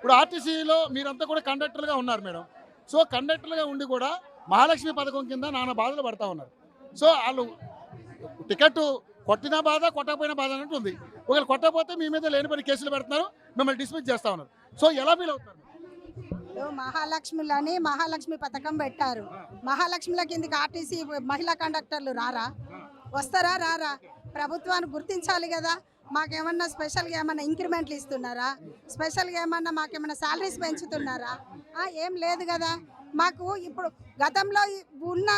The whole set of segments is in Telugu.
ఇప్పుడు ఆర్టీసీలో మీరంతా కూడా కండక్టర్లుగా ఉన్నారు మేడం. సో కండక్టర్లుగా ఉండి కూడా మహాలక్ష్మి పథకం కింద నానా బాధలు పడతా ఉన్నారు. సో వాళ్ళు టికెట్ కొట్టినా బాధ, కొట్టకపోయినా బాధ అన్నట్టు ఉంది. ఒకవేళ కొట్టకపోతే మీ మీద లేని పని కేసులు పెడుతున్నారు, మిమ్మల్ని డిస్మిస్ చేస్తా ఉన్నారు. సో ఎలా ఫీల్ అవుతారు? మహాలక్ష్మిలని మహాలక్ష్మి పథకం పెట్టారు. మహాలక్ష్మిల కిందకి ఆర్టీసీ మహిళా కండక్టర్లు వస్తారా రారా? ప్రభుత్వాన్ని గుర్తించాలి కదా. మాకేమన్నా స్పెషల్గా ఏమన్నా ఇంక్రిమెంట్లు ఇస్తున్నారా? స్పెషల్గా ఏమన్నా మాకేమన్నా శాలరీస్ పెంచుతున్నారా? ఏం లేదు కదా. మాకు ఇప్పుడు గతంలో ఉన్న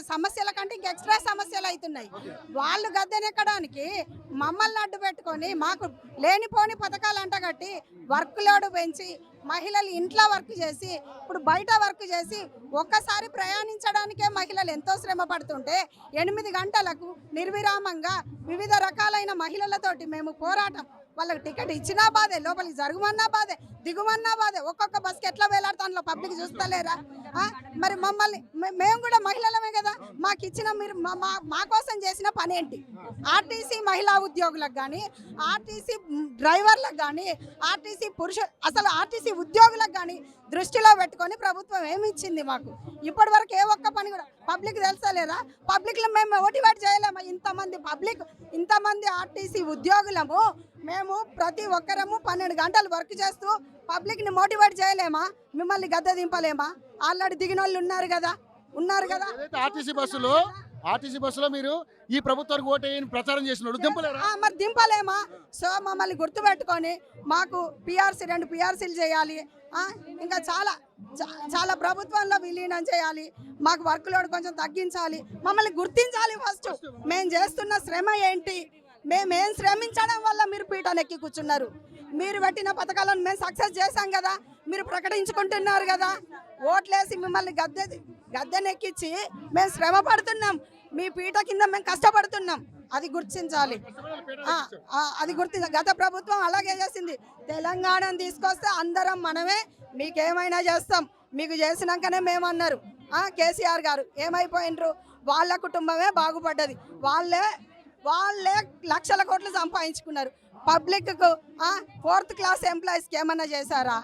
సమస్యల కంటే ఇంక ఎక్స్ట్రా సమస్యలు అవుతున్నాయి. వాళ్ళు గద్దెనెక్కడానికి మమ్మల్ని అడ్డు పెట్టుకొని మాకు లేనిపోని పథకాలు అంటగట్టి వర్క్ లోడ్ పెంచి మహిళలు ఇంట్లో వర్క్ చేసి ఇప్పుడు బయట వర్క్ చేసి ఒక్కసారి ప్రయాణించడానికే మహిళలు ఎంతో శ్రమ పడుతుంటే 8 గంటలకు నిర్విరామంగా వివిధ రకాలైన మహిళలతోటి మేము పోరాటం. వాళ్ళకి టికెట్ ఇచ్చినా బాధే, లోపలికి జరుగుమన్నా బాధే, దిగుమన్నా బాధే. ఒక్కొక్క బస్కి ఎట్లా వేలాడుతాంలో పబ్లిక్ చూస్తలేరా? మరి మమ్మల్ని మేము కూడా మహిళలమే కదా. మాకు ఇచ్చిన మీరు మా కోసం చేసిన పని ఏంటి? ఆర్టీసీ మహిళా ఉద్యోగులకు కానీ, ఆర్టీసీ డ్రైవర్లకు కానీ, ఆర్టీసీ అసలు ఆర్టీసీ ఉద్యోగులకు కానీ దృష్టిలో పెట్టుకొని ప్రభుత్వం ఏమి ఇచ్చింది మాకు? ఇప్పటి వరకు ఏ ఒక్క పని కూడా పబ్లిక్ తెలుసలేరా? పబ్లిక్లో మేము మోటివేట్ చేయలేమా? ఇంతమంది ఆర్టీసీ ఉద్యోగులము మేము ప్రతి ఒక్కరము 12 గంటలు వర్క్ చేస్తూ పబ్లిక్ని మోటివేట్ చేయలేమా? మిమ్మల్ని గద్దె దింపలేమా? ఆల్రెడీ దిగిన వాళ్ళు ఉన్నారు కదా. ఆర్టీసీ బస్సులో మీరు ఈ ప్రభుత్వానికి ఓటేయని ప్రచారం చేసినాడు, దింపలేరా? మరి దింపలేమా? సో మమ్మల్ని గుర్తుపెట్టుకొని మాకు పిఆర్సీ 2 పిఆర్సీలు చేయాలి. ఇంకా చాలా ప్రభుత్వంలో విలీనం చేయాలి. మాకు వర్క్ లోడ్ కొంచెం తగ్గించాలి. మమ్మల్ని గుర్తించాలి. ఫస్ట్ మేము చేస్తున్న శ్రమ ఏంటి? మేమేం శ్రమించడం వల్ల మీరు పీఠానెక్కి కూర్చున్నారు? మీరు పెట్టిన పథకాలను మేము సక్సెస్ చేశాం కదా, మీరు ప్రకటించుకుంటున్నారు కదా. ఓట్లేసి మిమ్మల్ని గద్దెనెక్కించి మేము శ్రమ పడుతున్నాం, మీ పీఠ కింద మేము కష్టపడుతున్నాం. అది గుర్తించాలి. గత ప్రభుత్వం అలాగే చేసింది. తెలంగాణను తీసుకొస్తే అందరం మనమే, మీకేమైనా చేస్తాం, మీకు చేసినాకనే మేమన్నారు. కేసీఆర్ గారు ఏమైపోయినరు? వాళ్ళ కుటుంబమే బాగుపడ్డది. వాళ్ళే లక్షల కోట్లు సంపాదించుకున్నారు. పబ్లిక్కు 4th క్లాస్ ఎంప్లాయీస్కి ఏమన్నా చేశారా?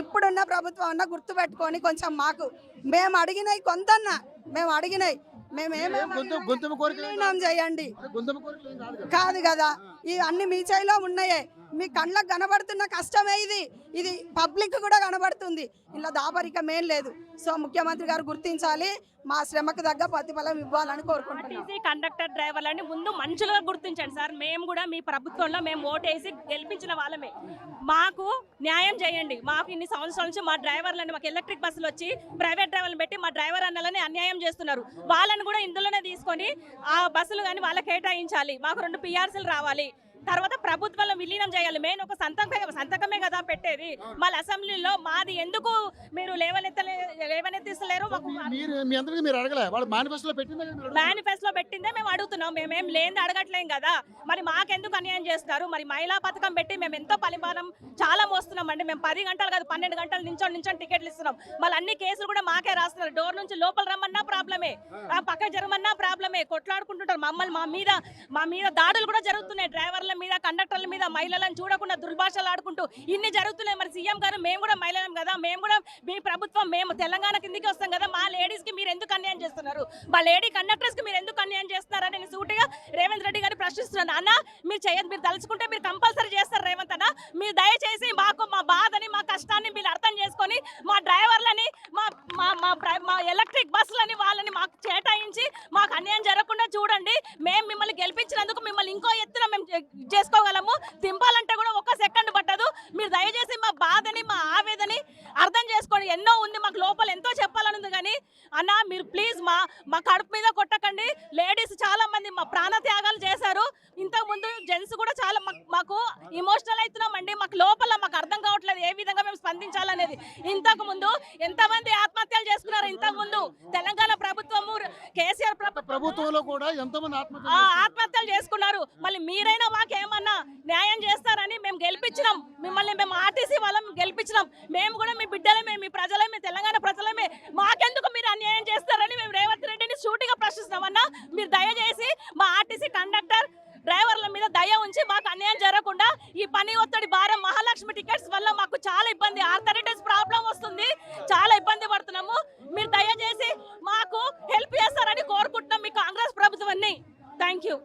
ఇప్పుడున్న ప్రభుత్వం అన్న గుర్తుపెట్టుకొని కొంచెం మాకు మేము అడిగినాయి కొంతన్నా చేయండి కాదు కదా. ఇవి అన్ని మీ చేయిలో ఉన్నాయే. మీ కళ్ళకు కనబడుతున్న కష్టమే ఇది పబ్లిక్ కూడా కనబడుతుంది. ఇలా దాపరికం ఏం లేదు. సో ముఖ్యమంత్రి గారు గుర్తించాలి, మా శ్రమకు తగ్గ ప్రతిఫలం ఇవ్వాలని కోరుకుంటున్నాం. కండక్టర్ డ్రైవర్లని ముందు మనుషులుగా గుర్తించండి సార్. మేము కూడా మీ ప్రభుత్వంలో మేము ఓటేసి గెలిపించిన వాళ్ళమే. మాకు న్యాయం చేయండి. మాకు ఇన్ని సంవత్సరాల నుంచి మా డ్రైవర్లని, మాకు ఎలక్ట్రిక్ బస్సులు వచ్చి ప్రైవేట్ డ్రైవర్లను పెట్టి మా డ్రైవర్ అన్నలని అన్యాయం చేస్తున్నారు. వాళ్ళని కూడా ఇందులోనే తీసుకొని ఆ బస్సులు కానీ వాళ్ళకి కేటాయించాలి. మాకు 2 పిఆర్సీలు రావాలి. తర్వాత ప్రభుత్వంలో విలీనం చేయాలి. మెయిన్ ఒక సంతకమే కదా పెట్టేది. మళ్ళీ అసెంబ్లీలో మాది ఎందుకు మీరు లేవనెత్తిస్తలేరు? మేనిఫెస్టోలో పెట్టిందే మేము అడుగుతున్నాం. మేమేం లేని అడగట్లేం కదా. మరి మాకెందుకు అన్యాయం చేస్తారు? మరి మహిళా పథకం పెట్టి మేము ఎంతో పరిమాణం చాలా మోస్తున్నాం అండి. మేము 10 గంటలు కాదు 12 గంటలు నించొని టికెట్లు ఇస్తున్నాం. మళ్ళీ అన్ని కేసులు కూడా మాకే రాస్తున్నారు. డోర్ నుంచి లోపల రమ్మన్నా ప్రాబ్లమే, పక్క జరగమన్నా ప్రాబ్లమే. కొట్లాడుకుంటుంటారు. మా మీద దాడులు కూడా జరుగుతున్నాయి. డ్రైవర్ల మీద, కండక్టర్ల మీద, మహిళలను చూడకుండా దుర్భాషలు ఆడుకుంటూ ఇన్ని జరుగుతున్నాయి. మరి సీఎం గారు మేము కూడా మహిళలం కదా, మేము కూడా మీ ప్రభుత్వం, మేము తెలంగాణ కిందికి వస్తాం కదా. మా లేడీస్ కి మీరు ఎందుకు అన్యాయం చేస్తున్నారు? మా లేడీ కండక్టర్స్ కి మీరు ఎందుకు అన్యాయం చేస్తున్నారని నేను సూటిగా రేవంత్ రెడ్డి గారిని ప్రశ్నిస్తున్నాను. అన్న మీరు చేయదు, మీరు తలుచుకుంటే మీరు కంపల్సరీ చేస్తారు రేవంత్ అన్న. మీరు దయచేసి మాకు మా బాధని, మా కష్టాన్ని మీరు అర్థం చేసుకొని మా డ్రైవర్లని, మా ఎలక్ట్రిక్ బస్సులని వాళ్ళని మాకు కేటాయించి మాకు అన్యాయం జరగకుండా చూడండి. మేము మిమ్మల్ని గెలిపించినందుకు మిమ్మల్ని ఇంకో ఎత్తున మేము చేసుకోగలము. దింపాలంటే కూడా 1 సెకండ్ పట్టదు. మీరు దయచేసి మా బాధని, మా ఆవేదని అర్థం చేసుకోండి. ఎన్నో ఉంది మాకు, లోపల ఎంతో చెప్పాలని ఉంది. కానీ అన్న మీరు ప్లీజ్ మా కడుపు మీద కొట్టకండి. లేడీస్ చాలా మంది మా ప్రాణ త్యాగాలు చేశారు. ఇంతకు ముందు జెంట్స్ కూడా చాలా మాకు ఎమోషనల్ అవుతున్నామండి. మాకు లోపల మాకు అర్థం కావట్లేదు ఏ విధంగా మేము స్పందించాలనేది. ఇంతకు ముందు ఎంతమంది ఆత్మహత్యలు చేసుకున్నారు? ఇంతకు ముందు తెలంగాణ ప్రభుత్వము, కేసీఆర్ ప్రభుత్వంలో కూడా ఎంతమంది ఆత్మహత్యలు చేసుకున్నారు. మళ్ళీ మీరైనా మాకేమన్నా న్యాయం చేస్తారని మేము గెలిపించినాం మిమ్మల్ని. మేము ఆర్టీసీ వాళ్ళం గెలిపించినాం. మేము కూడా మీ బిడ్డలమే, మీ ప్రజలమే, తెలంగాణ ప్రజలమే. మాకెందుకు మీరు అన్యాయం చేస్తారని మేము రేవంత్ రెడ్డిని సూటిగా ప్రశ్నిస్తామన్నా. మీరు దయచేసి మా ఆర్టీసీ కండక్టర్ డ్రైవర్ల మీద దయ ఉంచి మాకు అన్యాయం జరగకుండా ఈ పని ఒత్తిడి భారం మహాలక్ష్మి టికెట్స్ వల్ల మాకు చాలా ఇబ్బంది వస్తుంది, ఆర్థరైటిస్ ప్రాబ్లం వస్తుంది, చాలా ఇబ్బంది పడుతున్నాము. మీరు దయచేసి మాకు హెల్ప్ చేస్తారని కోరుకుంటున్నాం మీ కాంగ్రెస్ ప్రభుత్వాన్ని. Thank you.